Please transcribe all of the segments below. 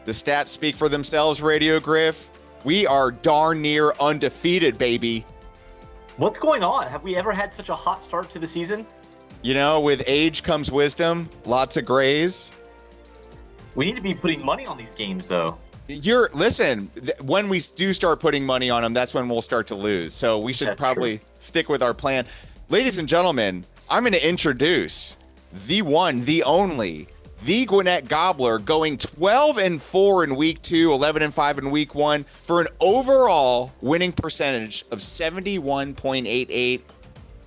The stats speak for themselves, Radio Griff. We are darn near undefeated, baby. What's going on? Have we ever had such a hot start to the season? You know, with age comes wisdom, lots of grays. We need to be putting money on these games, though. Listen, when we do start putting money on them, that's when we'll start to lose. So we should probably stick with our plan. Ladies and gentlemen, I'm going to introduce the one, the only, the Gwinnett Gobbler, going 12-4 in week 2, 11-5 in week 1 for an overall winning percentage of 71.88.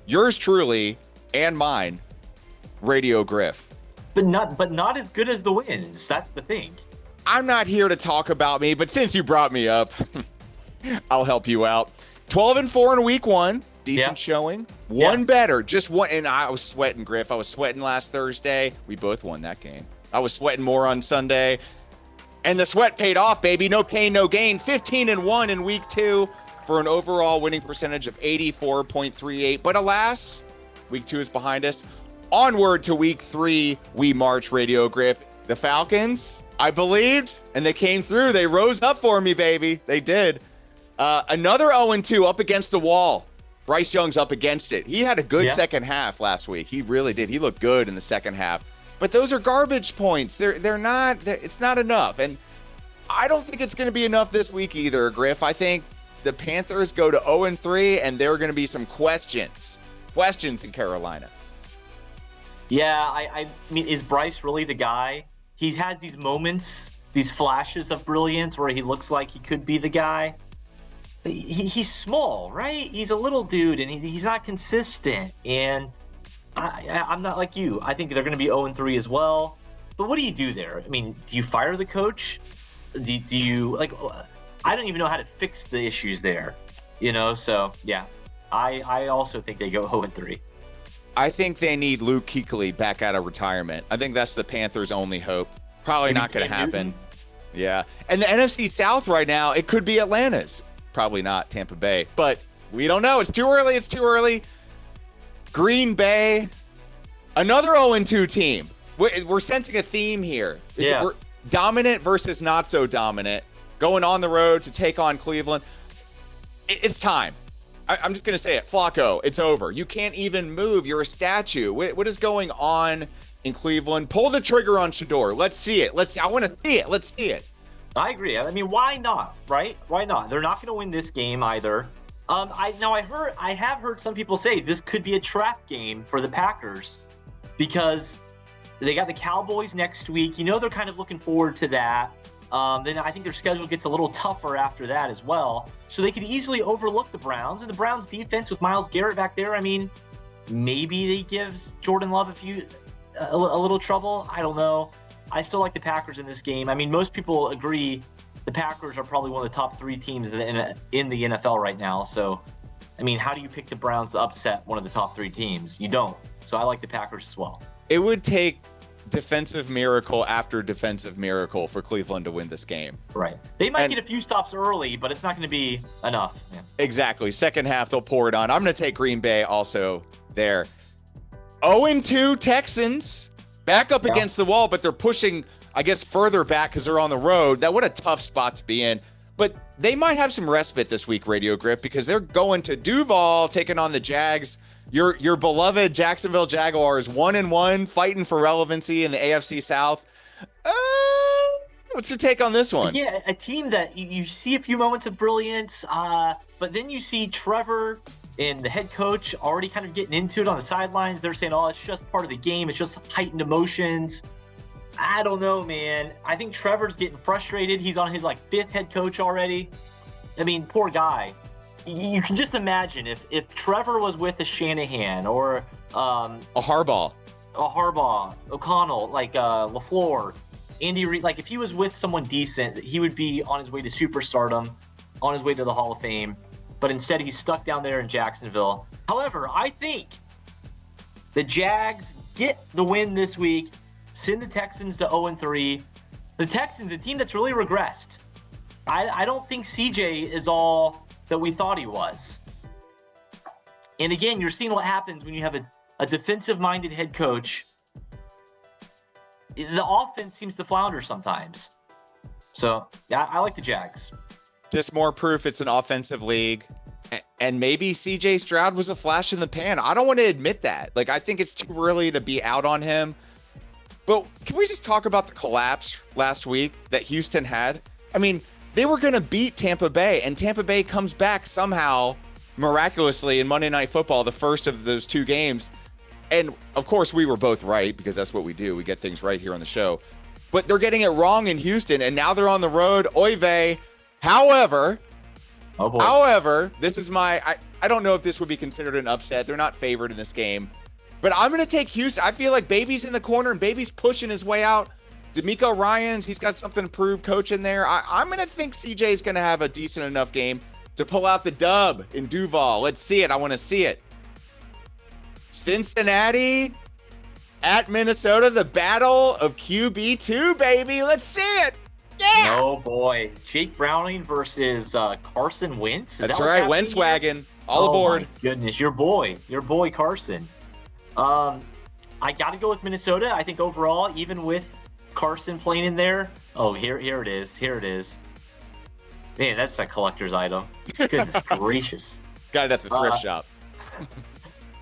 Yours truly and mine, Radio Griff. But not as good as the wins. That's the thing. I'm not here to talk about me, but since you brought me up, I'll help you out. 12-4 in week 1. Decent showing. One better. Just one. And I was sweating, Griff. I was sweating last Thursday. We both won that game. I was sweating more on Sunday. And the sweat paid off, baby. No pain, no gain. 15-1 in week 2 for an overall winning percentage of 84.38. But alas, week 2 is behind us. Onward to week 3, we march, Radio Griff. The Falcons, I believed, and they came through. They rose up for me, baby. They did. Another 0-2 up against the wall. Bryce Young's up against it. He had a good second half last week. He really did. He looked good in the second half. But those are garbage points. It's not enough. And I don't think it's going to be enough this week either, Griff. I think the Panthers go to 0-3, and there are going to be some questions in Carolina. Yeah, I mean, is Bryce really the guy? He has these moments, these flashes of brilliance where he looks like he could be the guy. But he's small, right? He's a little dude, and he's not consistent. And I'm not like you. I think they're going to be 0-3 as well. But what do you do there? I mean, do you fire the coach? Do you, like, I don't even know how to fix the issues there. You know, so, yeah. I also think they go 0-3. I think they need Luke Kuechly back out of retirement. I think that's the Panthers' only hope. Probably not going to happen. Yeah. And the NFC South right now, it could be Atlanta's. Probably not Tampa Bay. But we don't know. It's too early. Green Bay, another 0-2 team. We're sensing a theme here. We're dominant versus not so dominant. Going on the road to take on Cleveland. It's time. I'm just going to say it. Flacco, it's over. You can't even move. You're a statue. What is going on in Cleveland? Pull the trigger on Shador. Let's see it. I want to see it. Let's see it. I agree. I mean, why not, right? Why not? They're not going to win this game either. I have heard some people say this could be a trap game for the Packers because they got the Cowboys next week. You know, they're kind of looking forward to that. Then I think their schedule gets a little tougher after that as well. So they could easily overlook the Browns. And the Browns defense with Myles Garrett back there, I mean, maybe they gives Jordan Love a little trouble. I don't know. I still like the Packers in this game. I mean, most people agree the Packers are probably one of the top 3 teams in the NFL right now. So, I mean, how do you pick the Browns to upset one of the top 3 teams? You don't. So I like the Packers as well. It would take defensive miracle after defensive miracle for Cleveland to win this game. Right. They might get a few stops early, but it's not going to be enough. Yeah. Exactly. Second half, they'll pour it on. I'm going to take Green Bay also there. 0-2 Texans back up against the wall, but they're pushing, I guess, further back because they're on the road. What a tough spot to be in. But they might have some respite this week, Radio Griff, because they're going to Duval, taking on the Jags. Your beloved Jacksonville Jaguars, 1-1, fighting for relevancy in the AFC South. What's your take on this one? Yeah, a team that you see a few moments of brilliance, but then you see Trevor and the head coach already kind of getting into it on the sidelines. They're saying, it's just part of the game. It's just heightened emotions. I don't know, man. I think Trevor's getting frustrated. He's on his 5th head coach already. I mean, poor guy. You can just imagine if Trevor was with a Shanahan or a Harbaugh, O'Connell, LaFleur, Andy Reid, if he was with someone decent, he would be on his way to superstardom, on his way to the Hall of Fame. But instead, he's stuck down there in Jacksonville. However, I think the Jags get the win this week, send the Texans to 0-3. The Texans, a team that's really regressed. I don't think CJ is all that we thought he was. And again, you're seeing what happens when you have a defensive-minded head coach. The offense seems to flounder sometimes. So yeah, I like the Jags. Just more proof it's an offensive league. And maybe CJ Stroud was a flash in the pan. I don't want to admit that. Like, I think it's too early to be out on him. But can we just talk about the collapse last week that Houston had? I mean, they were going to beat Tampa Bay, and Tampa Bay comes back somehow miraculously in Monday Night Football, the first of those two games. And, of course, we were both right because that's what we do. We get things right here on the show. But they're getting it wrong in Houston, and now they're on the road. Oy vey. However, this is I don't know if this would be considered an upset. They're not favored in this game. But I'm going to take Houston. I feel like Baby's in the corner, and Baby's pushing his way out. D'Amico Ryans, he's got something to prove, coach in there. I'm going to think CJ's going to have a decent enough game to pull out the dub in Duval. Let's see it. I want to see it. Cincinnati at Minnesota, the battle of QB2, baby. Let's see it. Yeah. Oh, boy. Jake Browning versus Carson Wentz. That's right. Wentz wagon. All aboard. My goodness. Your boy Carson. I got to go with Minnesota. I think overall, even with Carson playing in there. Oh, here it is. Here it is. Man, that's a collector's item. Goodness gracious. Got it at the thrift shop.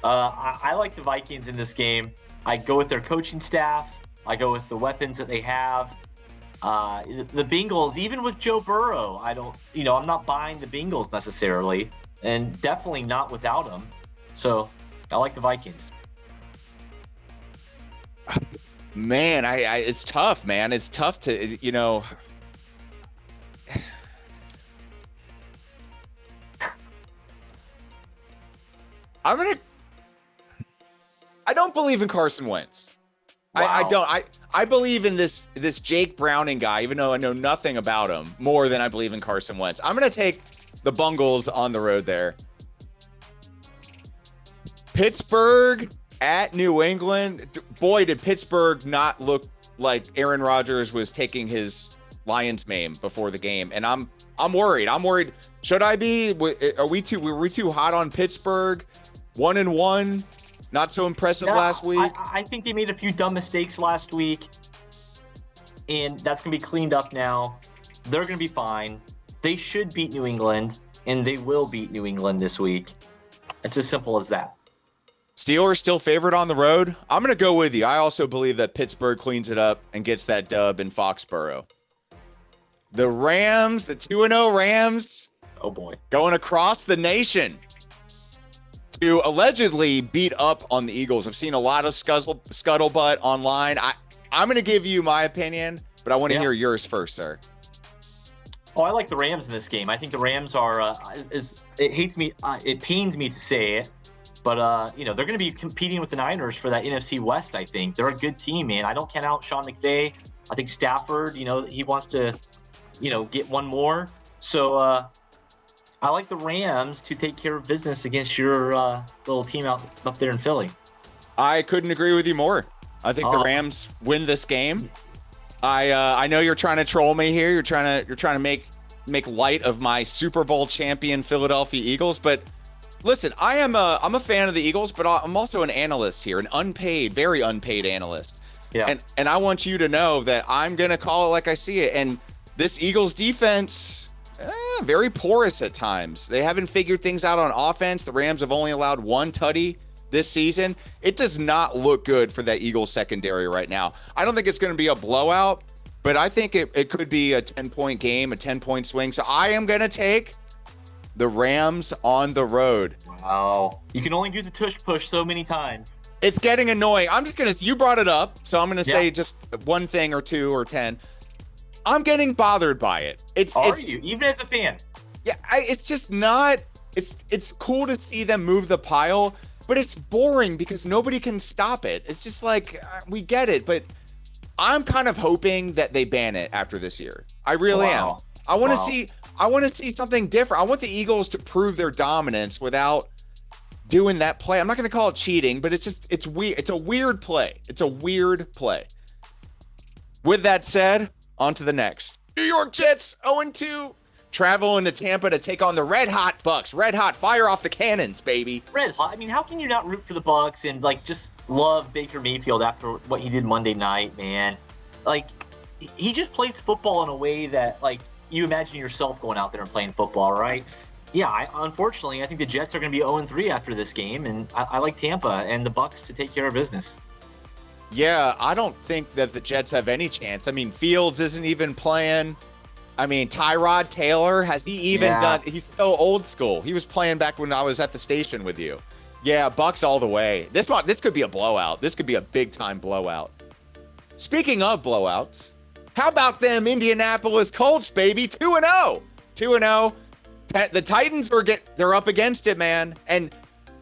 I like the Vikings in this game. I go with their coaching staff. I go with the weapons that they have. The Bengals, even with Joe Burrow, I'm not buying the Bengals necessarily, and definitely not without him. So I like the Vikings. Man, it's tough, man. It's tough to, I don't believe in Carson Wentz. Wow. I don't. I believe in this Jake Browning guy, even though I know nothing about him, more than I believe in Carson Wentz. I'm going to take the Bungles on the road there. Pittsburgh at New England. Boy, did Pittsburgh not look like Aaron Rodgers was taking his Lions maim before the game. And I'm worried. Should I be? Were we too hot on Pittsburgh? 1-1. Not so impressive last week. I think they made a few dumb mistakes last week, and that's going to be cleaned up now. They're going to be fine. They should beat New England, and they will beat New England this week. It's as simple as that. Steelers still favored on the road. I'm going to go with you. I also believe that Pittsburgh cleans it up and gets that dub in Foxborough. The Rams, the 2-0 Rams. Oh, boy. Going across the nation to allegedly beat up on the Eagles. I've seen a lot of scuttlebutt online. I'm going to give you my opinion, but I want to hear yours first, sir. Oh, I like the Rams in this game. I think the Rams are, it pains me to say it, but, they're going to be competing with the Niners for that NFC West, I think. They're a good team, man. I don't count out Sean McVay. I think Stafford, he wants to, get one more. So, I like the Rams to take care of business against your little team up there in Philly. I couldn't agree with you more. I think the Rams win this game. I know you're trying to troll me here. You're trying to make light of my Super Bowl champion Philadelphia Eagles. But listen, I'm a fan of the Eagles, but I'm also an analyst here, an unpaid, very unpaid analyst. Yeah. And I want you to know that I'm gonna call it like I see it. And this Eagles defense. Very porous at times. They haven't figured things out on offense. The Rams have only allowed one tutty this season. It does not look good for that Eagles secondary right now. I don't think it's going to be a blowout, but I think it could be a 10-point game, a 10-point swing. So I am going to take the Rams on the road. Wow. You can only do the tush push so many times. It's getting annoying. You brought it up, so I'm going to say just one thing or two or 10. I'm getting bothered by it. Are you? Even as a fan? Yeah, it's just not. It's cool to see them move the pile, but it's boring because nobody can stop it. It's just like we get it, but I'm kind of hoping that they ban it after this year. I really am. I want to see something different. I want the Eagles to prove their dominance without doing that play. I'm not going to call it cheating, but it's weird. It's a weird play. It's a weird play. With that said, on to the next. New York Jets 0-2. Traveling to Tampa to take on the Red Hot Bucks. Red hot, fire off the cannons, baby. Red hot. I mean, how can you not root for the Bucks and just love Baker Mayfield after what he did Monday night, man? he just plays football in a way that, like, you imagine yourself going out there and playing football, right? Yeah, unfortunately, I think the Jets are going to be 0-3 after this game, and I like Tampa and the Bucs to take care of business. Yeah, I don't think that the Jets have any chance. I mean, Fields isn't even playing. I mean, Tyrod Taylor, has he even done? He's so old school. He was playing back when I was at the station with you. Yeah, Bucs all the way. This could be a blowout. This could be a big-time blowout. Speaking of blowouts, how about them Indianapolis Colts, baby? 2-0. 2-0. The Titans they're up against it, man. And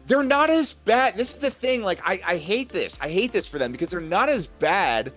they're not as bad. This is the thing. Like, I hate this. I hate this for them because they're not as bad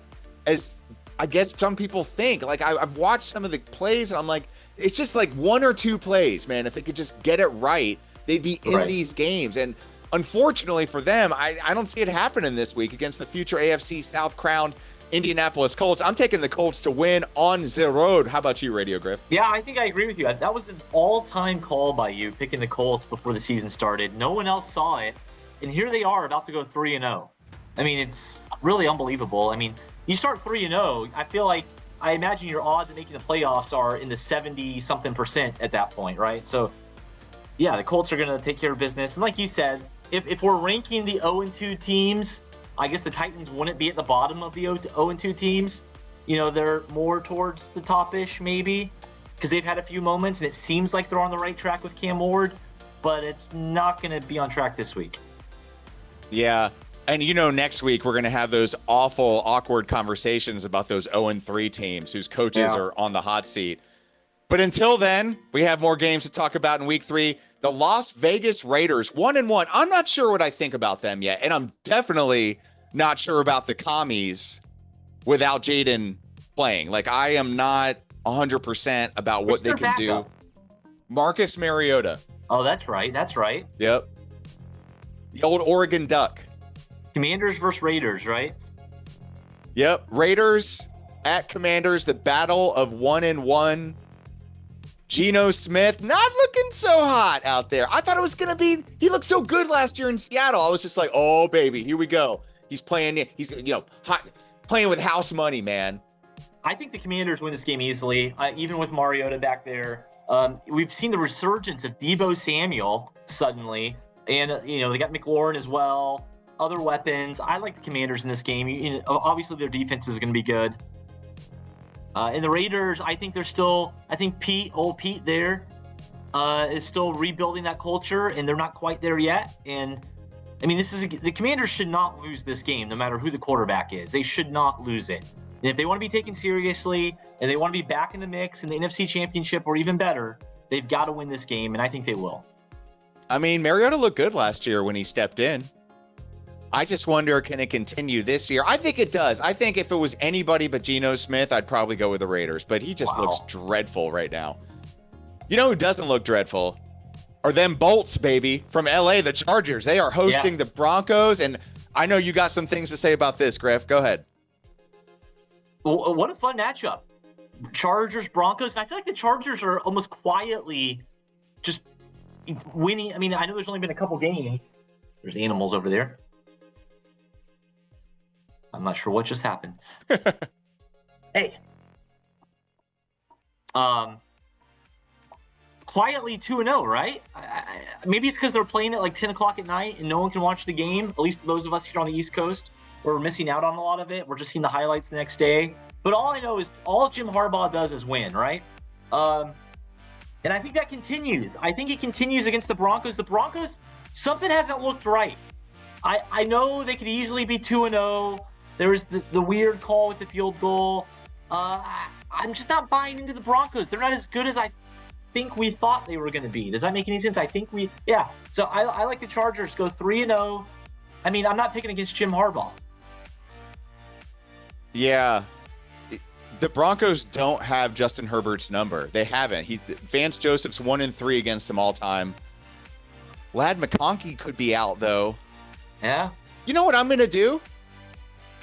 as I guess some people think. Like, I've watched some of the plays and I'm like, it's just like one or two plays, man. If they could just get it right, they'd be in these games. And unfortunately for them, I don't see it happening this week against the future AFC South crowned Indianapolis Colts. I'm taking the Colts to win on the road. How about you, Radio Griff? Yeah, I think I agree with you. That was an all-time call by you, picking the Colts before the season started. No one else saw it, and here they are about to go 3-0. I mean, it's really unbelievable. I mean, you start 3-0, I imagine your odds of making the playoffs are in the 70-something% at that point, right? So, yeah, the Colts are going to take care of business. And like you said, if we're ranking the 0-2 teams, I guess the Titans wouldn't be at the bottom of the 0-2 teams. You know, they're more towards the top-ish maybe because they've had a few moments and it seems like they're on the right track with Cam Ward, but it's not going to be on track this week. Yeah, and you know, next week we're going to have those awful, awkward conversations about those 0-3 teams whose coaches are on the hot seat. But until then, we have more games to talk about in week 3. The Las Vegas Raiders, 1-1. I'm not sure what I think about them yet, and I'm definitely not sure about the Commies without Jaden playing. Like, I am not 100% about what they can do. Marcus Mariota. Oh, that's right. That's right. Yep. The old Oregon Duck. Commanders versus Raiders, right? Yep. Raiders at Commanders, the battle of 1-1. Geno Smith, not looking so hot out there. I thought it was going to be, he looked so good last year in Seattle. I was just like, oh, baby, here we go. He's playing, hot, playing with house money, man. I think the Commanders win this game easily, even with Mariota back there. We've seen the resurgence of Deebo Samuel suddenly, and, they got McLaurin as well, other weapons. I like the Commanders in this game. Obviously, their defense is going to be good. And the Raiders, I think old Pete there is still rebuilding that culture, and they're not quite there yet. And I mean, the Commanders should not lose this game, no matter who the quarterback is. They should not lose it. And if they want to be taken seriously and they want to be back in the mix in the NFC Championship or even better, they've got to win this game, and I think they will. I mean, Mariota looked good last year when he stepped in. I just wonder, can it continue this year? I think it does. I think if it was anybody but Geno Smith, I'd probably go with the Raiders, but he just looks dreadful right now. You know who doesn't look dreadful? Are them Bolts, baby, from LA, the Chargers. They are hosting the Broncos, and I know you got some things to say about this, Griff. Go ahead. Well, what a fun matchup. Chargers, Broncos, and I feel like the Chargers are almost quietly just winning. I mean, I know there's only been a couple games. There's animals over there. I'm not sure what just happened. Hey. Quietly 2-0, right? Maybe it's because they're playing at like 10 o'clock at night and no one can watch the game. At least those of us here on the East Coast, we're missing out on a lot of it. We're just seeing the highlights the next day. But all I know is all Jim Harbaugh does is win, right? And I think that continues. I think it continues against the Broncos. The Broncos, something hasn't looked right. I know they could easily be 2-0. There was the weird call with the field goal. I'm just not buying into the Broncos. They're not as good as I think we thought they were going to be. Does that make any sense? So I like the Chargers. Go 3-0. I mean, I'm not picking against Jim Harbaugh. Yeah. The Broncos don't have Justin Herbert's number. They haven't. Vance Joseph's 1-3 against them all time. Ladd McConkey could be out, though. Yeah. You know what I'm going to do?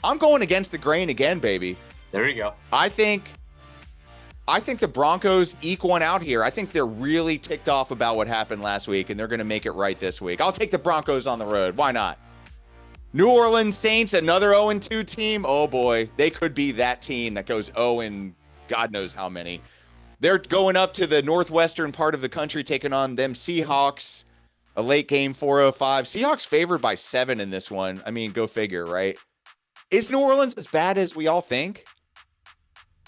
I'm going against the grain again, baby. There you go. I think the Broncos eke one out here. I think they're really ticked off about what happened last week, and they're going to make it right this week. I'll take the Broncos on the road. Why not? New Orleans Saints, another 0-2 team. Oh boy, they could be that team that goes 0 and God knows how many. They're going up to the northwestern part of the country, taking on them Seahawks. A late game, 4:05. Seahawks favored by 7 in this one. I mean, go figure, right? Is New Orleans as bad as we all think?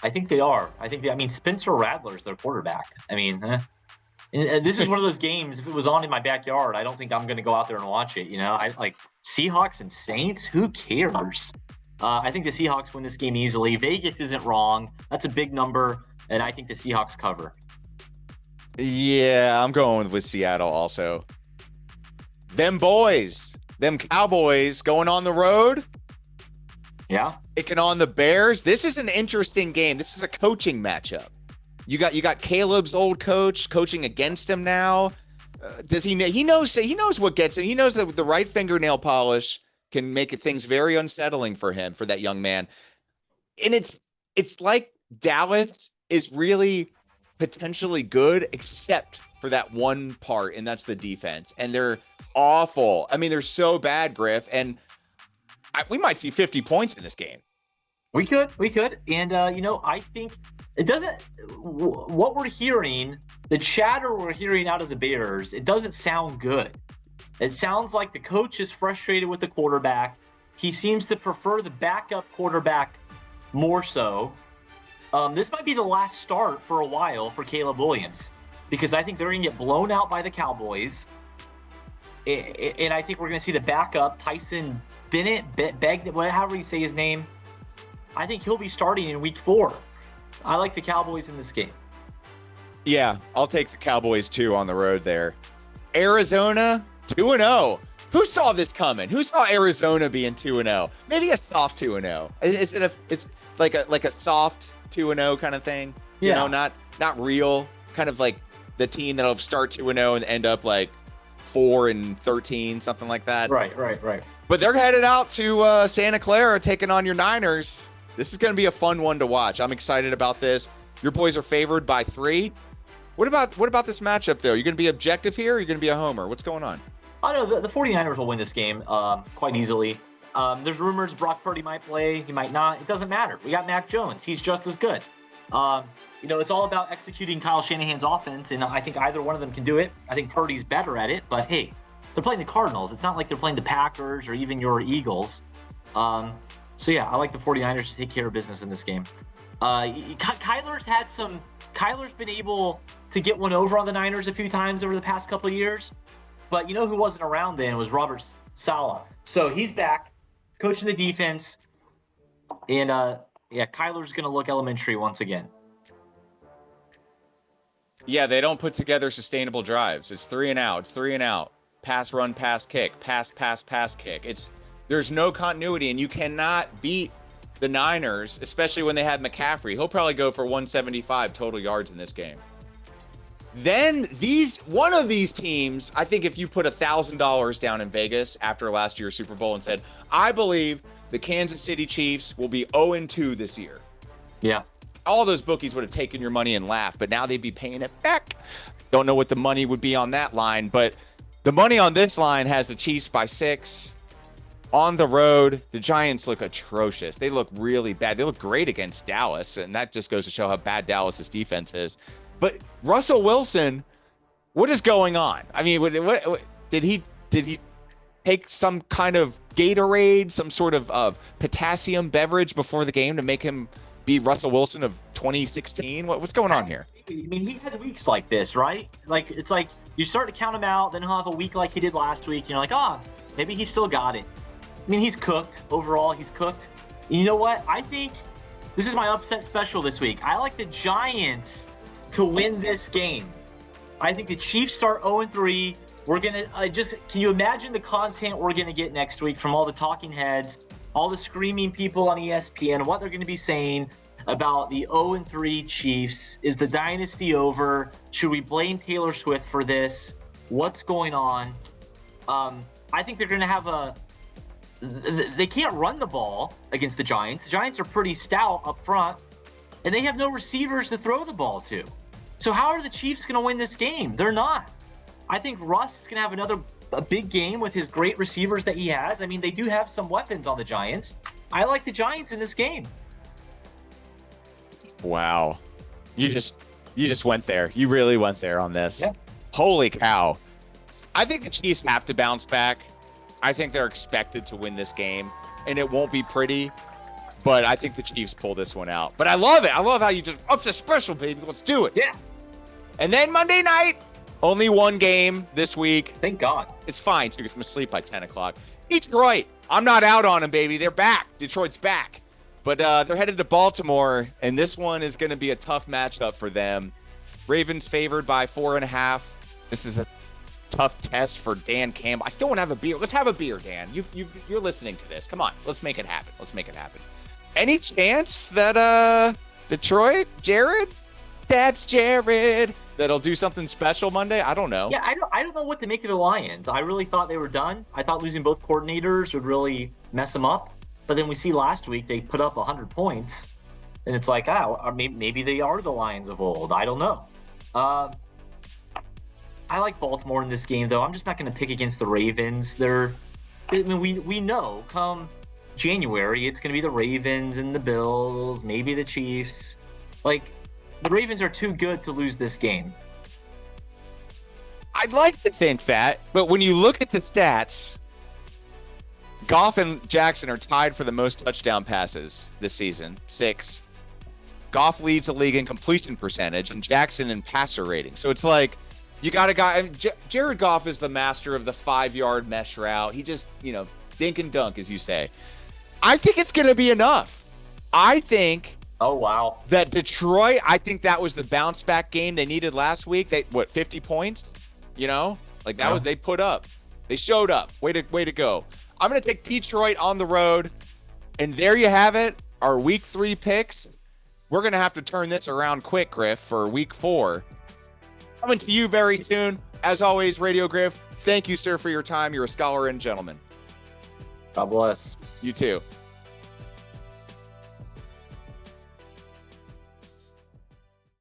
I think they are. I mean, Spencer Rattler's their quarterback. I mean, and this is one of those games. If it was on in my backyard, I don't think I'm going to go out there and watch it. You know, I like Seahawks and Saints. Who cares? I think the Seahawks win this game easily. Vegas isn't wrong. That's a big number, and I think the Seahawks cover. Yeah, I'm going with Seattle also. Them boys, them Cowboys going on the road. Yeah. Taking on the Bears. This is an interesting game. This is a coaching matchup. You got Caleb's old coach coaching against him now. Does he know? He knows what gets him. He knows that the right fingernail polish can make things very unsettling for him, for that young man. And it's like Dallas is really potentially good, except for that one part, and that's the defense. And they're awful. I mean, they're so bad, Griff. And we might see 50 points in this game. We could. And, I think it doesn't, what we're hearing, the chatter we're hearing out of the Bears, it doesn't sound good. It sounds like the coach is frustrated with the quarterback. He seems to prefer the backup quarterback more so. This might be the last start for a while for Caleb Williams, because I think they're going to get blown out by the Cowboys. And I think we're going to see the backup, Tyson Bennett, however you say his name. I think he'll be starting in week 4. I like the Cowboys in this game. Yeah, I'll take the Cowboys too on the road there. Arizona 2-0. Who saw this coming? Who saw Arizona being 2-0? Maybe a soft 2-0. It's like a soft 2-0 kind of thing. Yeah. You know, not real. Kind of like the team that'll start 2-0 and end up like 4-13, something like that. Right. But they're headed out to Santa Clara, taking on your Niners. This is going to be a fun one to watch. I'm excited about this. Your boys are favored by 3. What about this matchup, though? You're going to be objective here, or you're going to be a homer? What's going on? I know the 49ers will win this game quite easily. There's rumors Brock Purdy might play. He might not. It doesn't matter. We got Mac Jones. He's just as good. It's all about executing Kyle Shanahan's offense, and I think either one of them can do it. I think Purdy's better at it, but hey, they're playing the Cardinals. It's not like they're playing the Packers or even your Eagles. So yeah, I like the 49ers to take care of business in this game. Kyler's been able to get one over on the Niners a few times over the past couple of years, but you know who wasn't around then was Robert Saleh. So he's back, coaching the defense, and Kyler's going to look elementary once again. Yeah, they don't put together sustainable drives. It's 3 and out. It's 3 and out. Pass, run, pass, kick. Pass, kick. There's no continuity, and you cannot beat the Niners, especially when they have McCaffrey. He'll probably go for 175 total yards in this game. Then one of these teams, I think if you put $1,000 down in Vegas after last year's Super Bowl and said, I believe the Kansas City Chiefs will be 0-2 this year. Yeah. All those bookies would have taken your money and laughed, but now they'd be paying it back. Don't know what the money would be on that line, but the money on this line has the Chiefs by 6. On the road, the Giants look atrocious. They look really bad. They look great against Dallas, and that just goes to show how bad Dallas's defense is. But Russell Wilson, what is going on? I mean, what did he take some kind of Gatorade, some sort of potassium beverage before the game to make him be Russell Wilson of 2016? What's going on here? I mean, he has weeks like this, right? Like, it's like you start to count him out, then he'll have a week like he did last week. You're like, maybe he still got it. I mean, he's cooked. Overall, he's cooked. You know what? I think this is my upset special this week. I like the Giants to win this game. I think the Chiefs start 0-3. We're going to can you imagine the content we're going to get next week from all the talking heads, all the screaming people on ESPN, what they're going to be saying about the 0-3 Chiefs? Is the dynasty over? Should we blame Taylor Swift for this? What's going on? I think they're going to have they can't run the ball against the Giants. The Giants are pretty stout up front, and they have no receivers to throw the ball to. So how are the Chiefs going to win this game? They're not. I think Russ is going to have another a big game with his great receivers that he has. I mean, they do have some weapons on the Giants. I like the Giants in this game. Wow. You just went there. You really went there on this. Yeah. Holy cow. I think the Chiefs have to bounce back. I think they're expected to win this game, and it won't be pretty, but I think the Chiefs pull this one out. But I love it. I love how you just up to special, baby. Let's do it. Yeah. And then Monday night, only one game this week. Thank God. It's fine, too, because I'm asleep by 10 o'clock. Detroit. I'm not out on them, baby. They're back. Detroit's back. But they're headed to Baltimore, and this one is going to be a tough matchup for them. Ravens favored by 4.5. This is a tough test for Dan Campbell. I still want to have a beer. Let's have a beer, Dan. You're listening to this. Come on. Let's make it happen. Let's make it happen. Any chance that Detroit, Jared? That's Jared. That'll do something special Monday? I don't know. Yeah, I don't know what to make of the Lions. I really thought they were done. I thought losing both coordinators would really mess them up. But then we see last week they put up 100 points. And it's like, maybe they are the Lions of old. I don't know. I like Baltimore in this game, though. I'm just not going to pick against the Ravens. We know come January it's going to be the Ravens and the Bills, maybe the Chiefs. Like, the Ravens are too good to lose this game. I'd like to think that, but when you look at the stats, Goff and Jackson are tied for the most touchdown passes this season, 6. Goff leads the league in completion percentage and Jackson in passer rating. So it's like, you got a guy. Jared Goff is the master of the 5-yard mesh route. He just, dink and dunk, as you say. I think it's going to be enough. I think. Oh, wow. That Detroit, I think that was the bounce back game they needed last week. 50 points? Like that was, they put up. They showed up. Way to go. I'm going to take Detroit on the road. And there you have it. Our week 3 picks. We're going to have to turn this around quick, Griff, for week 4. Coming to you very soon. As always, Radio Griff, thank you, sir, for your time. You're a scholar and gentleman. God bless. You too.